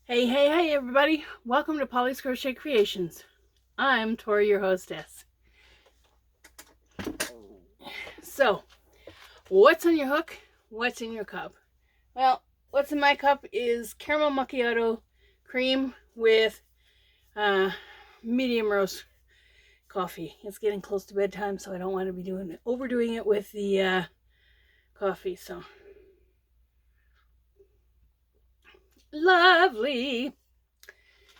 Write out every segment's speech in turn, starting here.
Hey, everybody. Welcome to Polly's Crochet Creations. I'm Tori, your hostess. So, what's on your hook? What's in your cup? Well, what's in my cup is caramel macchiato cream with medium roast coffee. It's getting close to bedtime, so I don't want to be overdoing it with the coffee. So, lovely.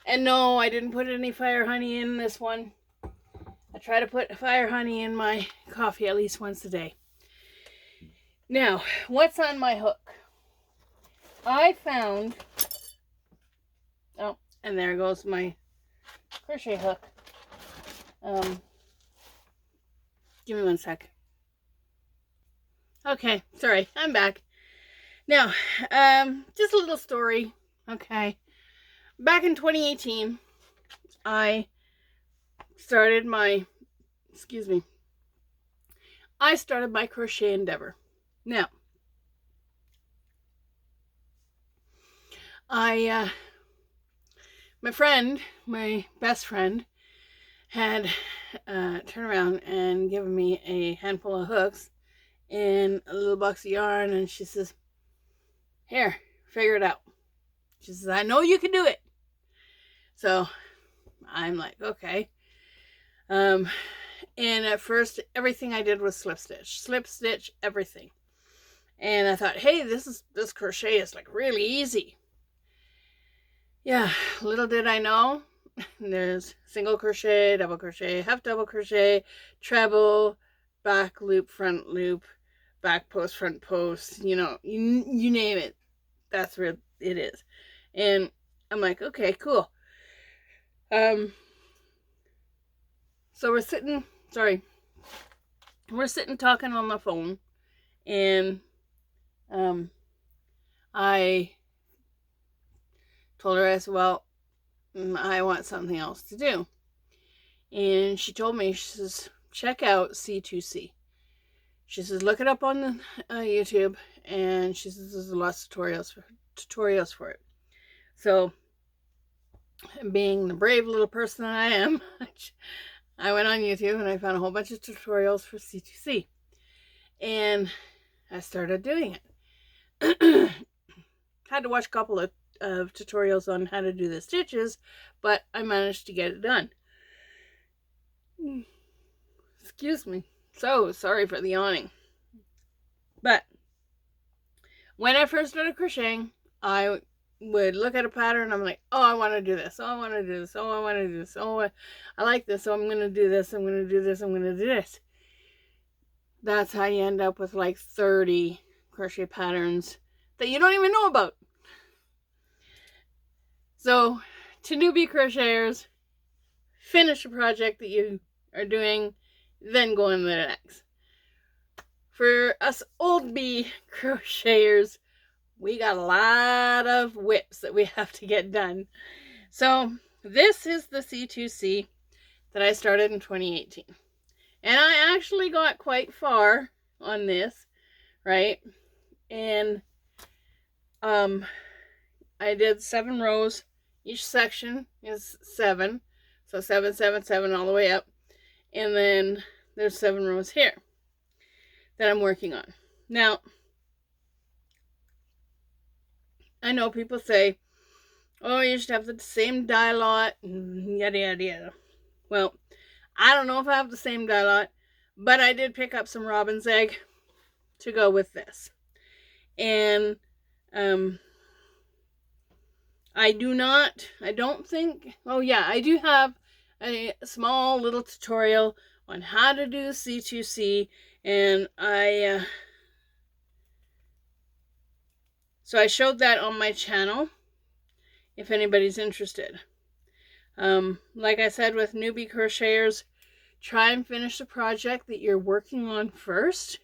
And no, I didn't put any fire honey in this one. I try to put fire honey in my coffee at least once a day. Now, what's on my hook? I found, oh, and there goes my crochet hook. Give me one sec. Okay, sorry, I'm back. Now, just a little story, okay. Back in 2018, I started my crochet endeavor. Now, my best friend, had turned around and given me a handful of hooks in a little box of yarn, and she says, "Here, figure it out." She says, "I know you can do it." So I'm like, okay. And at first, everything I did was slip stitch everything. And I thought, hey, this crochet is like really easy. Yeah, little did I know, there's single crochet, double crochet, half double crochet, treble, back loop, front loop, back post, front post, you name it. That's where it is. And I'm like, okay, cool. So we're sitting talking on the phone, and I told her, I said, well, I want something else to do. And she told me, she says, check out C2C. She says, look it up on the YouTube, and she says there's lots of tutorials for it. So, being the brave little person that I am, I went on YouTube and I found a whole bunch of tutorials for C2C. And I started doing it. Had to watch a couple of tutorials on how to do the stitches, but I managed to get it done. Excuse me. So sorry for the yawning. But when I first started crocheting, I would look at a pattern. I'm like, oh, I want to do this. Oh, I want to do this. Oh, I want to do this. Oh, I like this. So I'm going to do this. I'm going to do this. I'm going to do this. That's how you end up with like 30 crochet patterns that you don't even know about. So, to newbie crocheters, finish a project that you are doing, then go on to the next. For us old bee crocheters, we got a lot of whips that we have to get done. So, this is the C2C that I started in 2018. And I actually got quite far on this, right? And I did 7 rows. Each section is 7. So 7, 7, 7 all the way up. And then there's 7 rows here that I'm working on. Now, I know people say, oh, you should have the same dye lot, yada, yada, yada. Well, I don't know if I have the same dye lot, but I did pick up some robin's egg to go with this. And I do have a small little tutorial on how to do C2C, and so I showed that on my channel if anybody's interested. Like I said, with newbie crocheters, try and finish the project that you're working on first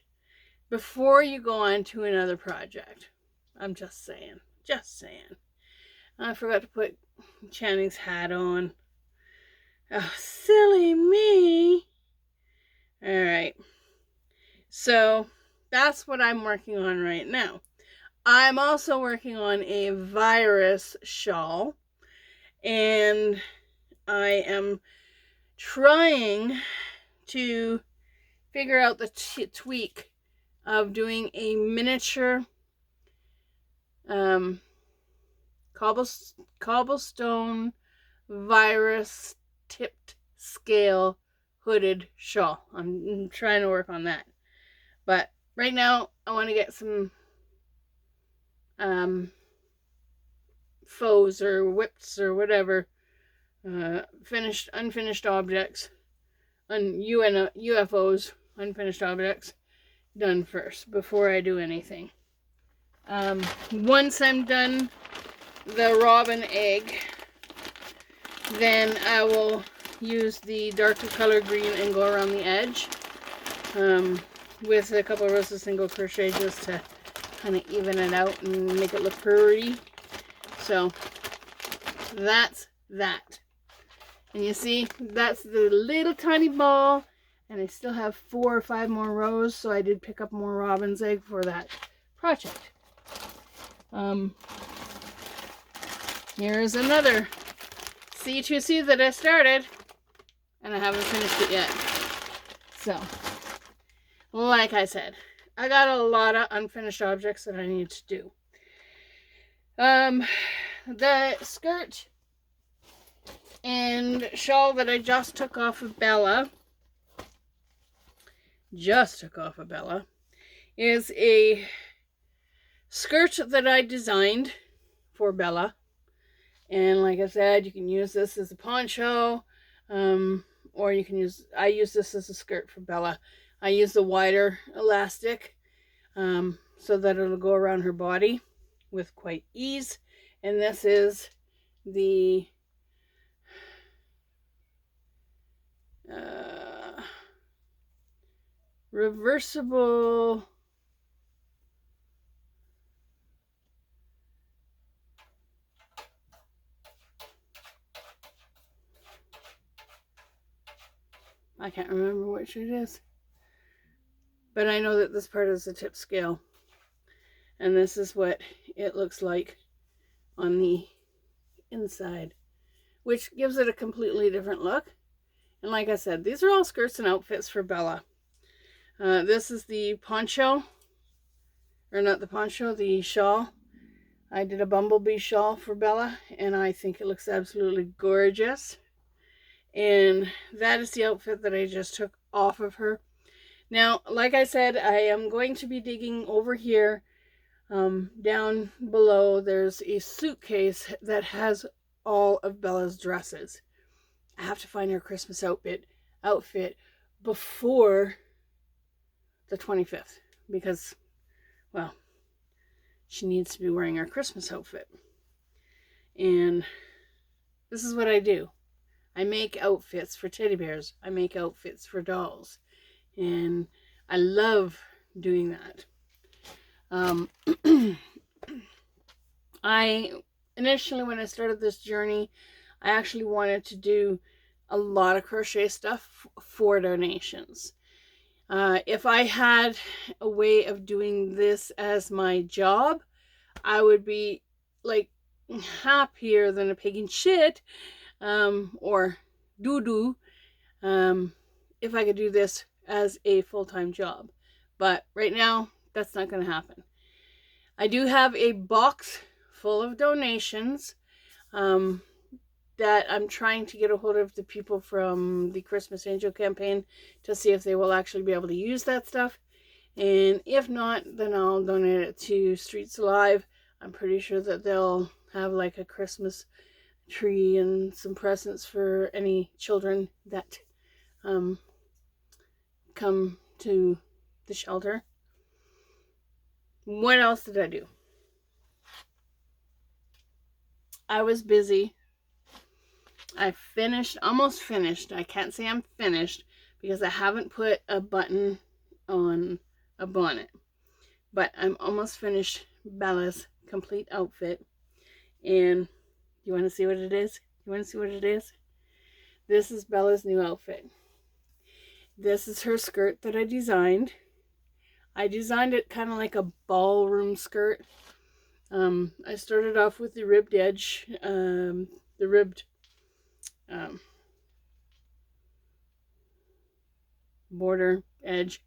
before you go on to another project. I'm just saying. I forgot to put Channing's hat on. Oh, silly me. Alright. So, that's what I'm working on right now. I'm also working on a virus shawl, and I am trying to figure out the tweak of doing a miniature cobblestone virus tipped scale hooded shawl. I'm trying to work on that. But right now, I want to get some foes or whips or whatever, unfinished objects, UFOs, unfinished objects, done first before I do anything. Once I'm done the robin egg, then I will use the darker color green and go around the edge with a couple of rows of single crochet just to kind of even it out and make it look pretty. So that's that. And you see, that's the little tiny ball, and I still have 4 or 5 more rows, so I did pick up more robin's egg for that project. Here's another C2C that I started, and I haven't finished it yet. So, like I said, I got a lot of unfinished objects that I need to do. The skirt and shawl that I just took off of Bella, is a skirt that I designed for Bella. And like I said, you can use this as a poncho, or you can I use this as a skirt for Bella. I use the wider elastic so that it'll go around her body with quite ease. And this is the reversible I can't remember which it is, but I know that this part is a tip scale, and this is what it looks like on the inside, which gives it a completely different look. And like I said, these are all skirts and outfits for Bella. This is the poncho, or not the poncho, the shawl. I did a bumblebee shawl for Bella, and I think it looks absolutely gorgeous. And that is the outfit that I just took off of her. Now, like I said, I am going to be digging over here. Down below, there's a suitcase that has all of Bella's dresses. I have to find her Christmas outfit before the 25th, because, well, she needs to be wearing her Christmas outfit. And this is what I do. I make outfits for teddy bears. I make outfits for dolls. And I love doing that. Initially, when I started this journey, I actually wanted to do a lot of crochet stuff for donations. If I had a way of doing this as my job, I would be like happier than a pig in shit, or doo-doo, if I could do this as a full-time job. But right now, that's not going to happen. I do have a box full of donations that I'm trying to get a hold of the people from the Christmas Angel campaign to see if they will actually be able to use that stuff. And if not, then I'll donate it to Streets Alive. I'm pretty sure that they'll have like a Christmas tree and some presents for any children that come to the shelter. What else did I do? I was busy. I almost finished. I can't say I'm finished because I haven't put a button on a bonnet. But I'm almost finished Bella's complete outfit. And you want to see what it is? This is Bella's new outfit. This is her skirt that I designed. I designed it kind of like a ballroom skirt. I started off with the ribbed edge, the ribbed um, border edge,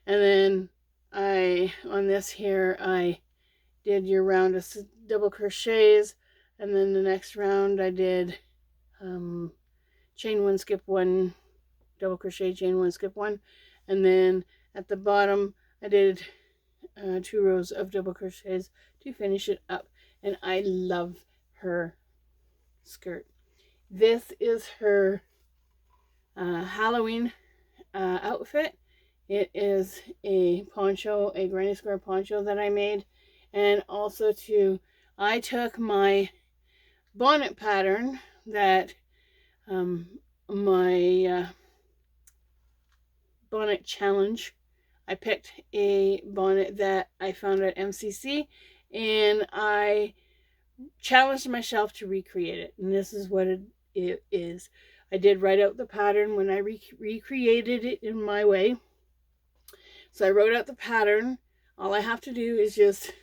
and then on this here, I did your round of double crochets, and then the next round I did chain one, skip one, double crochet, chain one, skip one, and then at the bottom I did 2 rows of double crochets to finish it up. And I love her skirt. This is her Halloween outfit. It is a poncho, a granny square poncho that I made. And also I took my bonnet pattern that my bonnet challenge. I picked a bonnet that I found at MCC, and I challenged myself to recreate it. And this is what it is. I did write out the pattern when I recreated it in my way. So I wrote out the pattern. All I have to do is just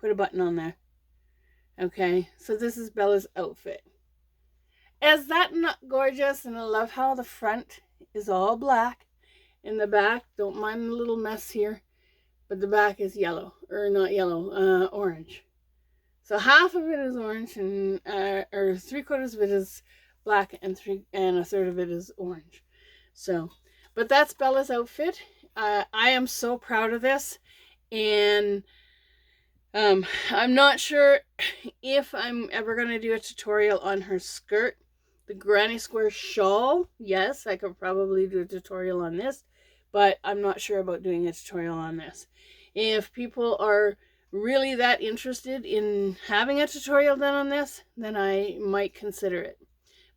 put a button on there. Okay, so this is Bella's outfit. Is that not gorgeous? And I love how the front is all black. In the back, don't mind the little mess here, but the back is yellow, or not yellow, orange. So half of it is orange, and or 3/4 of it is black, and a third of it is orange. So, but that's Bella's outfit. I am so proud of this, and I'm not sure if I'm ever going to do a tutorial on her skirt. The granny square shawl, yes, I could probably do a tutorial on this, but I'm not sure about doing a tutorial on this. If people are really that interested in having a tutorial done on this, then I might consider it.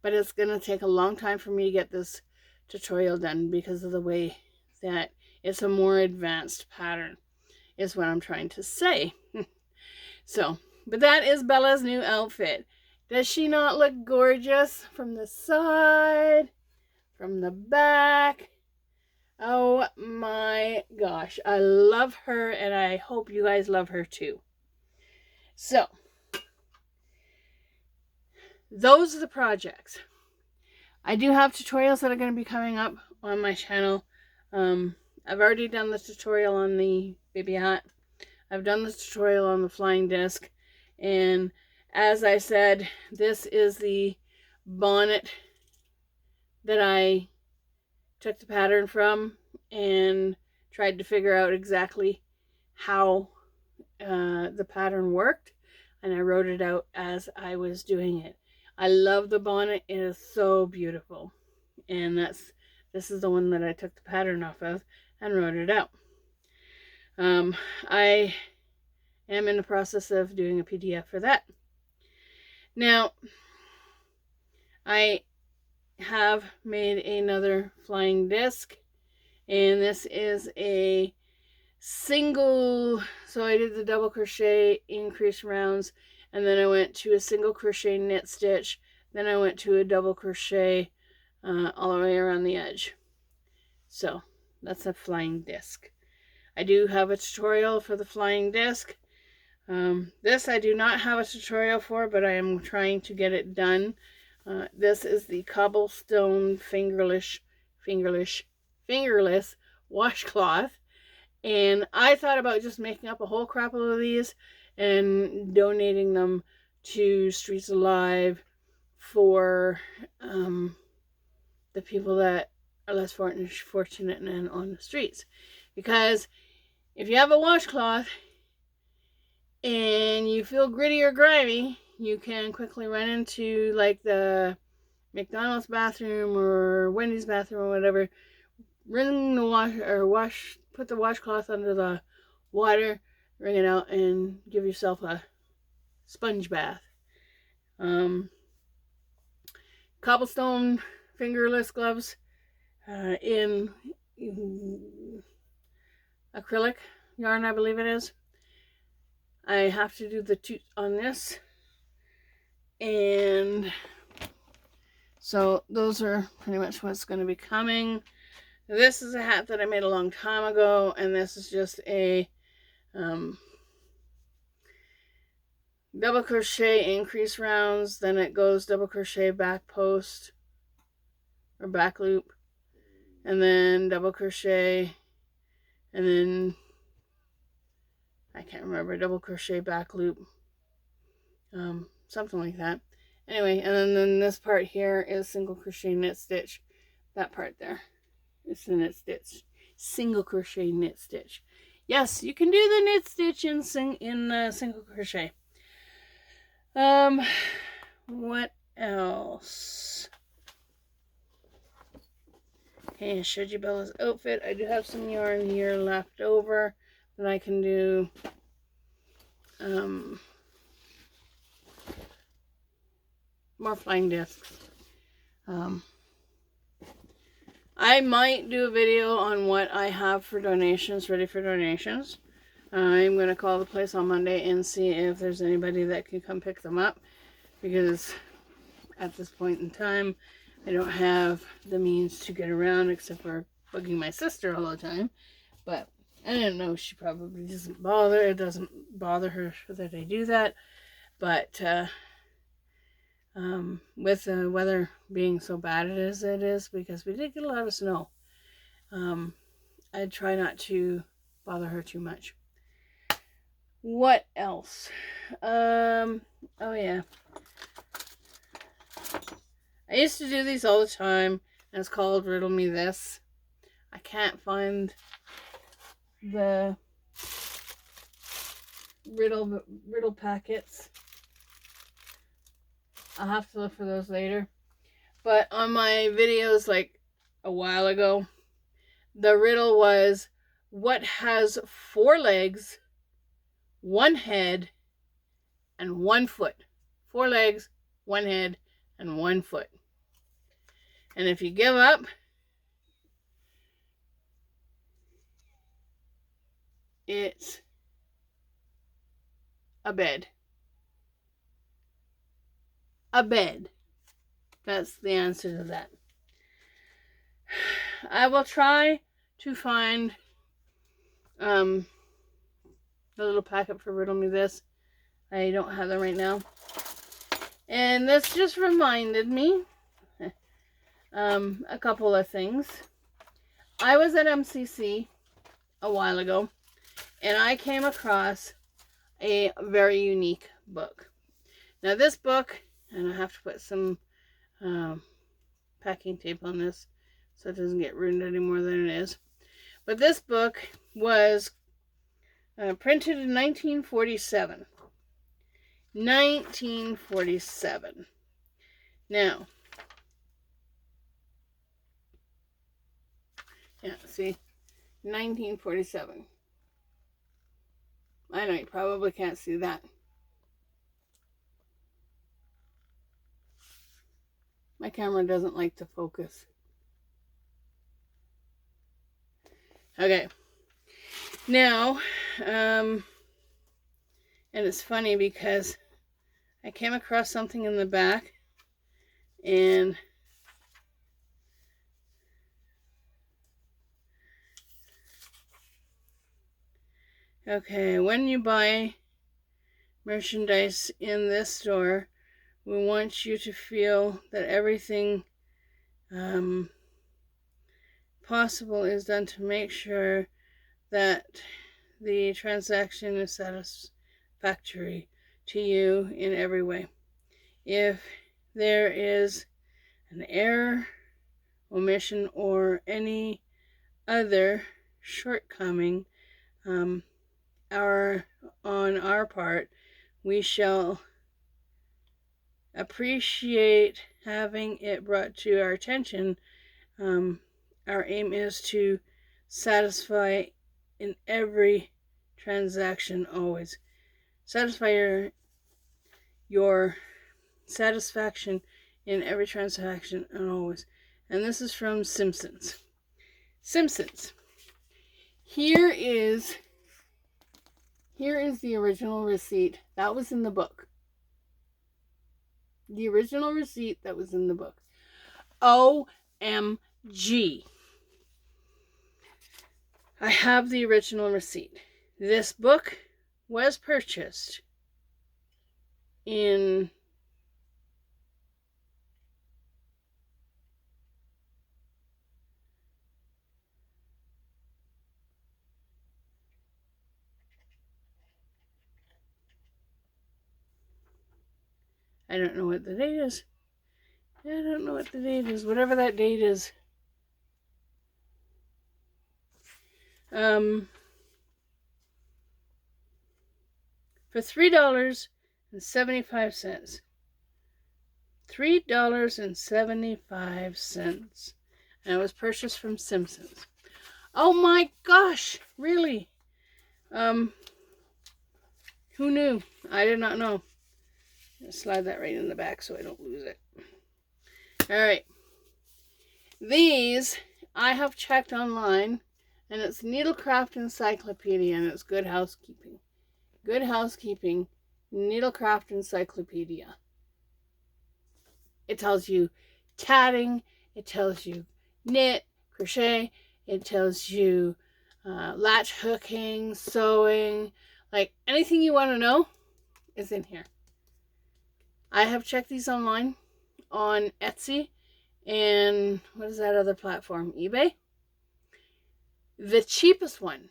But it's going to take a long time for me to get this tutorial done because of the way that it's a more advanced pattern, is what I'm trying to say. So, but that is Bella's new outfit. Does she not look gorgeous from the side, from the back? Oh my gosh, I love her, and I hope you guys love her too. So, those are the projects. I do have tutorials that are going to be coming up on my channel. I've already done the tutorial on the baby hat. I've done the tutorial on the flying disc, and as I said, this is the bonnet that I took the pattern from and tried to figure out exactly how the pattern worked, and I wrote it out as I was doing it. I love the bonnet. It is so beautiful, and this is the one that I took the pattern off of and wrote it out. I am in the process of doing a PDF for that. Now, I have made another flying disc, and this is a single, so I did the double crochet increase rounds, and then I went to a single crochet knit stitch, then I went to a double crochet all the way around the edge. So that's a flying disc. I do have a tutorial for the flying disc. This I do not have a tutorial for, but I am trying to get it done. This is the cobblestone fingerless washcloth, and I thought about just making up a whole crap of these and donating them to Streets Alive for the people that are less fortunate and on the streets. Because if you have a washcloth and you feel gritty or grimy, you can quickly run into like the McDonald's bathroom or Wendy's bathroom or whatever, wring the put the washcloth under the water, wring it out, and give yourself a sponge bath. Cobblestone fingerless gloves in acrylic yarn, I believe it is. I have to do the toot on this, and so those are pretty much what's going to be coming. This is a hat that I made a long time ago, and this is just a Um, double crochet increase rounds, then it goes double crochet back post or back loop, and then double crochet, and then I can't remember, double crochet back loop, something like that. Anyway, and then this part here is single crochet knit stitch. That part there is the knit stitch, single crochet knit stitch. Yes, you can do the knit stitch in single crochet. What else? Okay, I showed you Bella's outfit. I do have some yarn here left over that I can do more flying discs. I might do a video on what I have for donations, ready for donations. I'm going to call the place on Monday and see if there's anybody that can come pick them up, because at this point in time, I don't have the means to get around except for bugging my sister all the time. But I don't know, she probably doesn't bother. It doesn't bother her that I do that. But with the weather being so bad as it is, because we did get a lot of snow, I try not to bother her too much. What else? Oh yeah. I used to do these all the time, and it's called Riddle Me This. I can't find the riddle packets. I'll have to look for those later. But on my videos like a while ago, the riddle was, what has 4 legs, 1 head, and 1 foot? 4 legs, 1 head, and 1 foot. And if you give up, it's a bed. A bed. That's the answer to that. I will try to find the little packet for Riddle Me This. I don't have them right now. And this just reminded me a couple of things. I was at MCC a while ago, and I came across a very unique book. Now this book, and I have to put some packing tape on this so it doesn't get ruined any more than it is. But this book was printed in 1947. 1947. Now, yeah, see, 1947. I know you probably can't see that. My camera doesn't like to focus. Okay. Now, and it's funny because I came across something in the back, and okay, when you buy merchandise in this store, we want you to feel that everything possible is done to make sure that the transaction is satisfactory to you in every way. If there is an error, omission, or any other shortcoming on our part, we shall appreciate having it brought to our attention. Our aim is to satisfy in every transaction always. Satisfy your satisfaction in every transaction and always. And this is from Simpsons. Simpsons. Here is the original receipt. That was in the book. The original receipt that was in the book. OMG. I have the original receipt. This book was purchased in I don't know what the date is. I don't know what the date is. Whatever that date is. For $3.75. $3.75. And it was purchased from Simpsons. Oh my gosh, really? Who knew? I did not know. Slide that right in the back so I don't lose it. Alright. These I have checked online, and it's Needlecraft Encyclopedia, and it's Good Housekeeping. Good Housekeeping Needlecraft Encyclopedia. It tells you tatting, it tells you knit, crochet, it tells you latch hooking, sewing, like anything you want to know is in here. I have checked these online on Etsy and what is that other platform? eBay? The cheapest one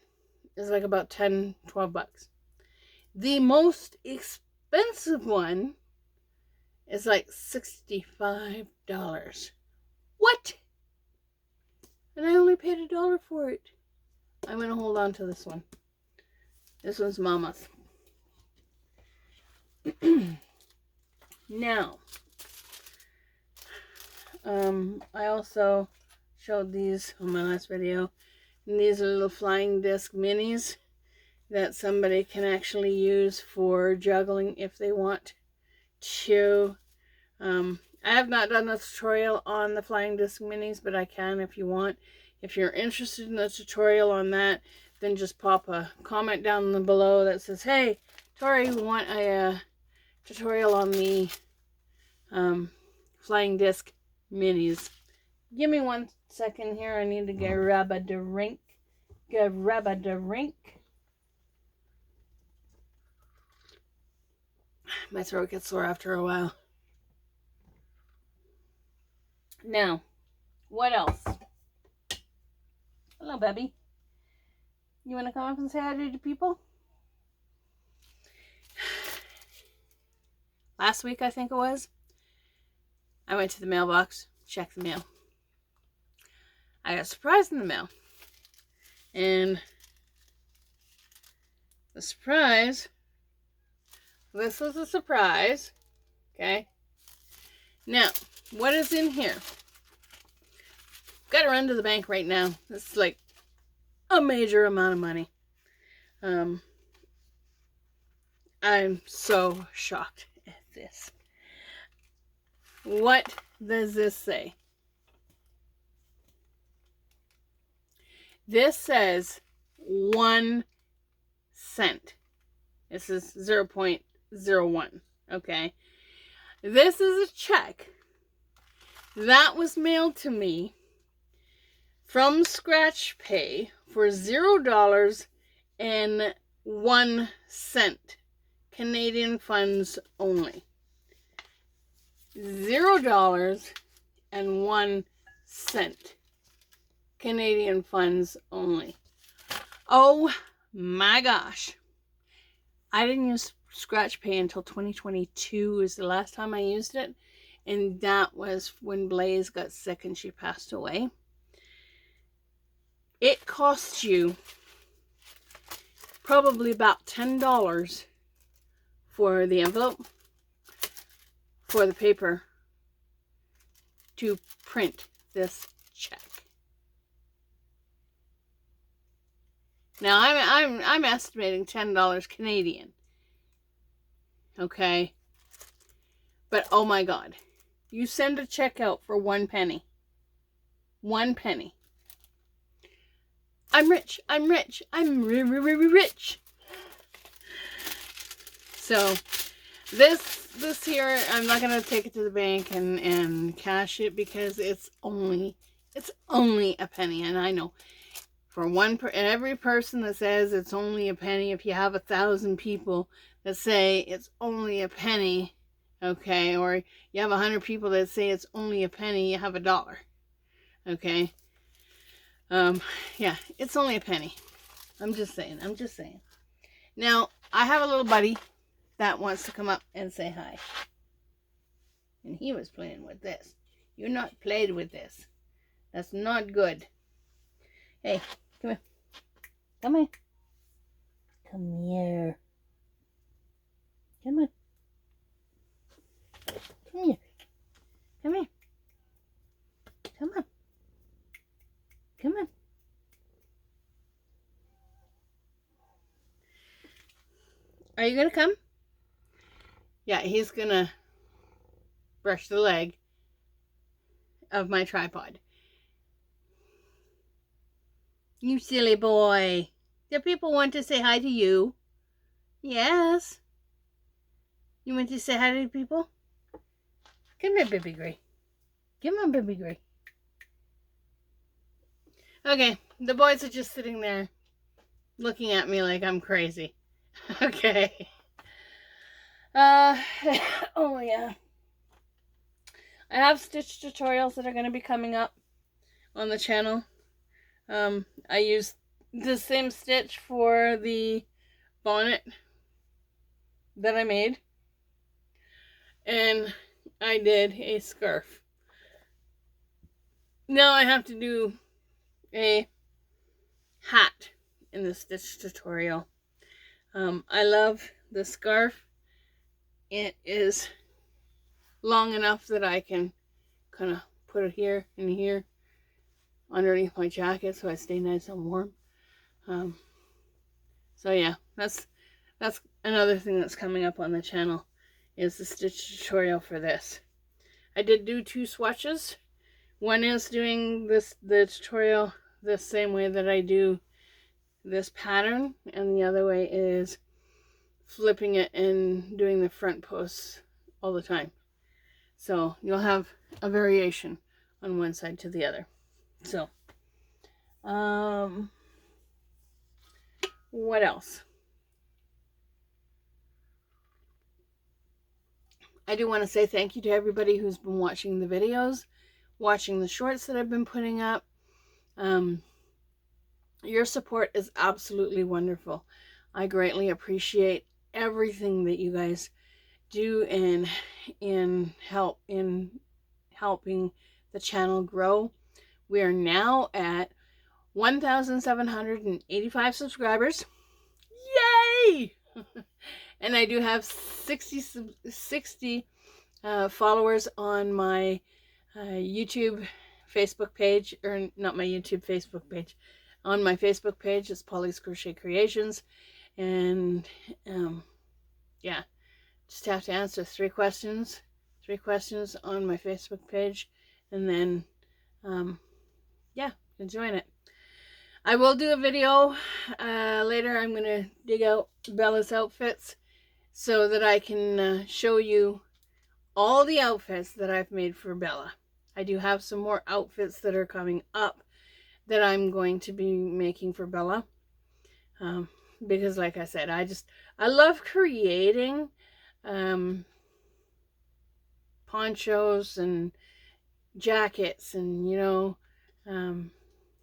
is like about $10, $12. The most expensive one is like $65. What? And I only paid $1 for it. I'm going to hold on to this one. This one's Mama's. Now, I also showed these on my last video. And these are little flying disc minis that somebody can actually use for juggling if they want to. I have not done a tutorial on the flying disc minis, but I can if you want. If you're interested in a tutorial on that, then just pop a comment down below that says, hey, Tori, we want a tutorial on the flying disc minis. Give me 1 second here. I need to grab a drink. My throat gets sore after a while. Now, what else? Hello, baby. You want to come up and say hi to the people? Last week, I think it was, I went to the mailbox, checked the mail. I got a surprise in the mail. And the surprise, this was a surprise, okay? Now, what is in here? Got to run to the bank right now. This is like a major amount of money. I'm so shocked at this. What does this say? This says 1 cent. This is 0.01. Okay. This is a check that was mailed to me from Scratch Pay for $0.01 Canadian funds only. $0.01 Canadian funds only. Oh my gosh. I didn't use Scratch Pay until 2022 is the last time I used it. And that was when Blaze got sick and she passed away. It costs you probably about $10 for the envelope, for the paper, to print this check. Now I'm estimating $10 Canadian. Okay. But oh my God. You send a check out for 1 penny. 1 penny. I'm rich. I'm rich. I'm rich. So this here, I'm not gonna take it to the bank and cash it because it's only a penny, and I know For every person that says it's only a penny, if you have 1,000 people that say it's only a penny, okay, or you have 100 people that say it's only a penny, you have $1, okay. Yeah, it's only a penny. I'm just saying. Now, I have a little buddy that wants to come up and say hi. And he was playing with this. You're not played with this. That's not good. Hey, come here. Come here. Come here. Come on. Come here. Come here. Come on. Come on. Are you going to come? Yeah, he's going to brush the leg of my tripod. You silly boy. Do people want to say hi to you? Yes. You want to say hi to people? Come here, baby Gray. Come on, baby Gray. Okay, the boys are just sitting there looking at me like I'm crazy. Okay. Oh yeah. I have stitch tutorials that are going to be coming up on the channel. I used the same stitch for the bonnet that I made. And I did a scarf. Now I have to do a hat in the stitch tutorial. I love the scarf. It is long enough that I can kind of put it here and here underneath my jacket so I stay nice and warm. So yeah, that's another thing that's coming up on the channel, is the stitch tutorial for this. I did do 2 swatches. One is doing the tutorial the same way that I do this pattern, and the other way is flipping it and doing the front posts all the time. So you'll have a variation on one side to the other. So, what else? I do want to say thank you to everybody who's been watching the videos, watching the shorts that I've been putting up. Your support is absolutely wonderful. I greatly appreciate everything that you guys do in helping the channel grow. We are now at 1,785 subscribers. Yay! And I do have 60 followers on my YouTube Facebook page, or not my YouTube Facebook page, on my Facebook page. It's Polly's Crochet Creations. And yeah, just have to answer 3 questions on my Facebook page, and then yeah, you can join it. I will do a video later. I'm going to dig out Bella's outfits so that I can show you all the outfits that I've made for Bella. I do have some more outfits that are coming up that I'm going to be making for Bella. Because like I said, I love creating ponchos and jackets and, you know,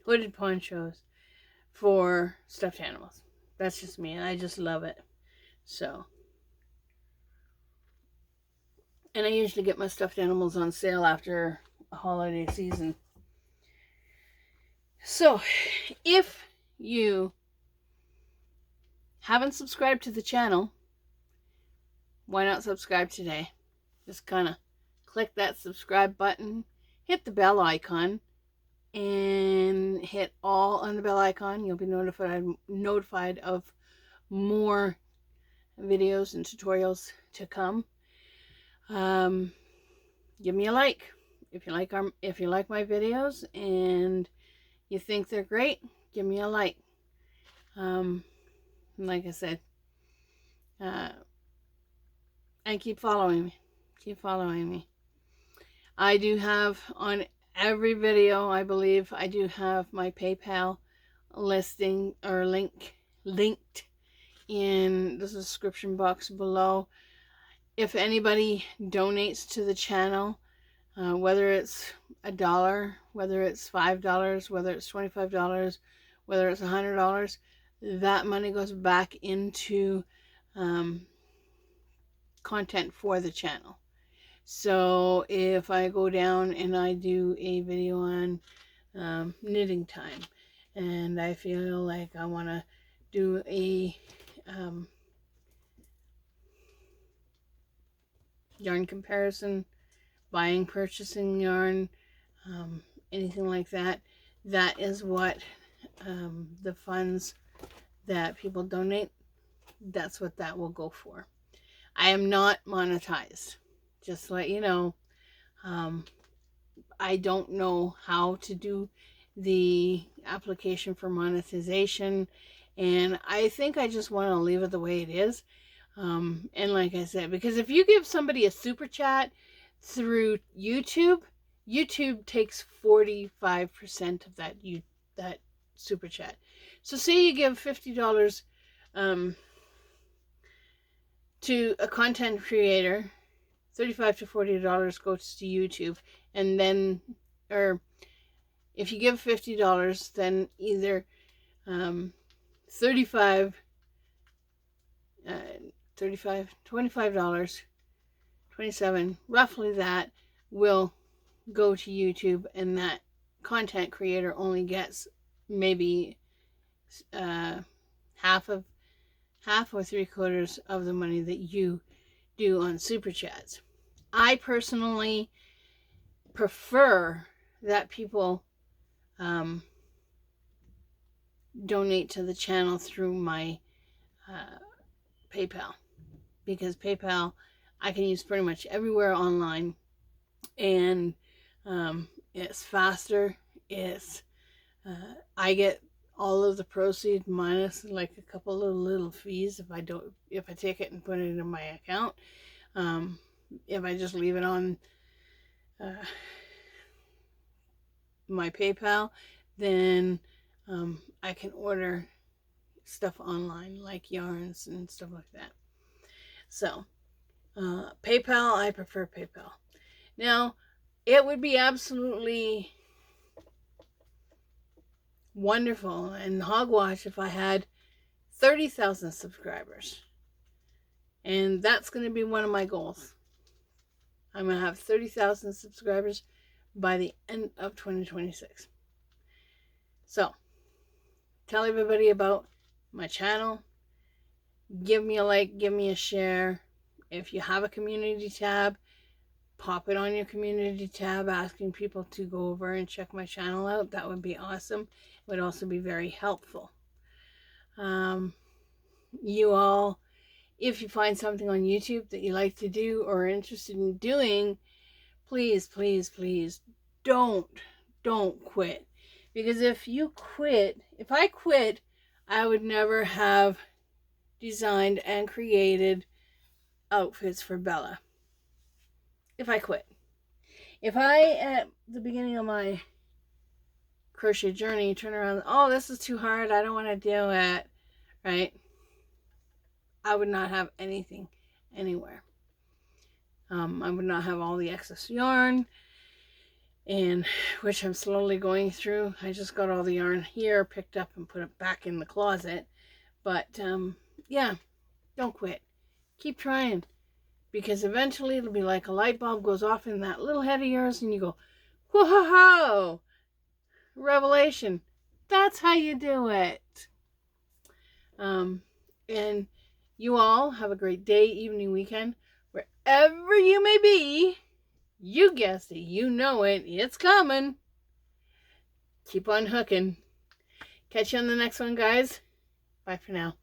hooded ponchos for stuffed animals. That's just me. I just love it. So, and I usually get my stuffed animals on sale after a holiday season. So, if you haven't subscribed to the channel, why not subscribe today? Just kind of click that subscribe button, hit the bell icon, and hit all on the bell icon. You'll be notified of more videos and tutorials to come. Give me a like if you like my videos and you think they're great. Give me a like. Like I said, and keep following me. Keep following me. I do have on every video, I believe, I do have my PayPal listing or linked in the description box below. If anybody donates to the channel, whether it's $1, whether it's $5, whether it's $25, whether it's $100, that money goes back into content for the channel. So if I go down and I do a video on knitting time, and I feel like I want to do a yarn comparison, buying, purchasing yarn, anything like that, that is what the funds that people donate, that's what that will go for. I am not monetized, just to let you know. I don't know how to do the application for monetization, and I think I just want to leave it the way it is. And like I said, because if you give somebody a super chat through YouTube, YouTube takes 45% of that super chat. So say you give $50 to a content creator, $35 to $40 goes to YouTube, and then, or if you give $50, then either $25, $25, $27, roughly that will go to YouTube, and that content creator only gets maybe half or 3/4 of the money that you do on super chats. I personally prefer that people donate to the channel through my PayPal, because PayPal I can use pretty much everywhere online, and it's faster. It's I get all of the proceeds minus like a couple of little fees if I take it and put it in my account. If I just leave it on my PayPal, then I can order stuff online like yarns and stuff like that. So PayPal, I prefer PayPal. Now, it would be absolutely wonderful and hogwash if I had 30,000 subscribers. And that's going to be one of my goals. I'm going to have 30,000 subscribers by the end of 2026. So, tell everybody about my channel. Give me a like, give me a share. If you have a community tab, pop it on your community tab, asking people to go over and check my channel out. That would be awesome. It would also be very helpful. You all, if you find something on YouTube that you like to do or are interested in doing, please, please, please don't quit. Because if I quit, I would never have designed and created outfits for Bella. If I quit. If I, at the beginning of my crochet journey, turn around, oh, this is too hard, I don't want to do it, right? I would not have anything anywhere. I would not have all the excess yarn, and which I'm slowly going through. I just got all the yarn here, picked up and put it back in the closet. But yeah, don't quit. Keep trying, because eventually it'll be like a light bulb goes off in that little head of yours, and you go, whoa, revelation. That's how you do it. And you all have a great day, evening, weekend, wherever you may be. You guessed it, you know it, it's coming. Keep on hooking. Catch you on the next one, guys. Bye for now.